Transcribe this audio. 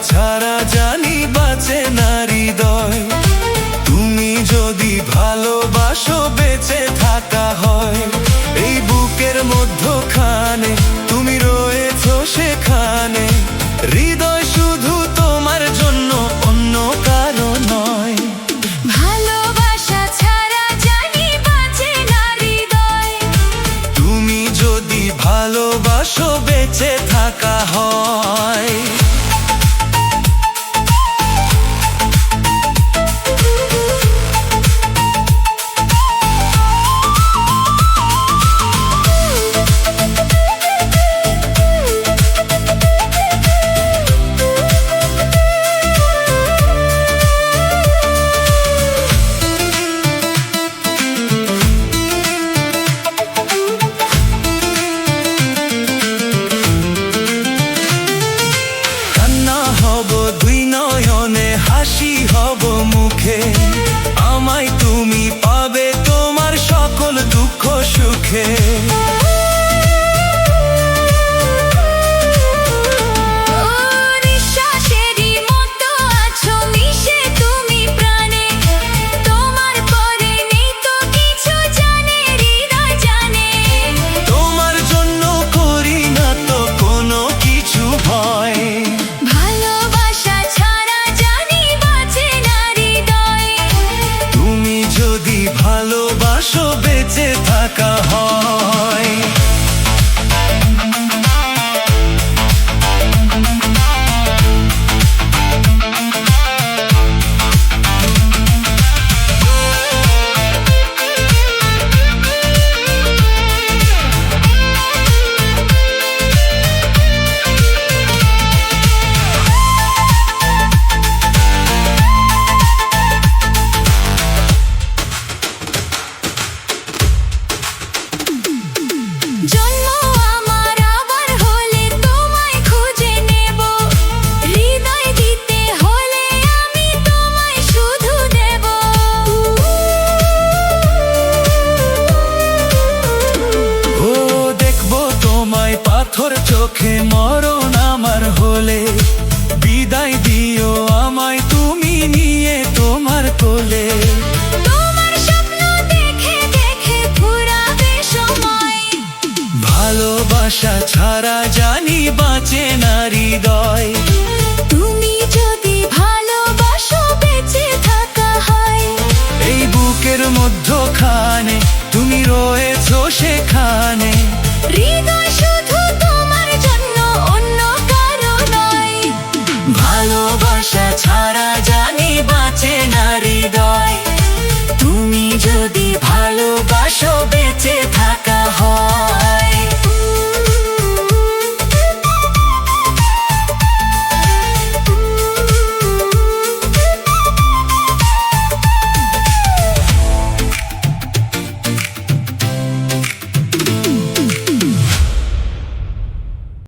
ছাড়া জানি বাঁচে না হৃদয়। তুমি যদি ভালোবাসো বেঁচে থাকা হয়, এই বুকের মধ্যখানে তুমি রয়েছো সেখানে। হৃদয় শুধু তোমার জন্য, অন্য কারো নয়। ভালোবাসা ছাড়া জানি বাঁচে না হৃদয়। তুমি যদি ভালোবাসো বেঁচে থাকা হয়। দুই নয়নে হাসি হব মুখে, আমায় তুমি পাবে তোমার সকল দুঃখ সুখে। ভালোবাসো বেঁচে থাকা হয়। জন্ম আমার আবার হলে তোমায় খুঁজে নেব, হৃদয় দিতে হলে আমি তোমায় শুধু দেব। ও দেখবো তোমায় পাথর চোখে, মরণ আমার হলে বিদায় দিও আমায় তুমি নিয়ে তোমার কোলে। ভালোবাসা ছাড়া জানি বাঁচে না হৃদয়। তুমি যদি ভালোবাসো বেঁচে থাকা হয়, এই বুকের মধ্যখানে তুমি রয়েছো সেখানে। হৃদয়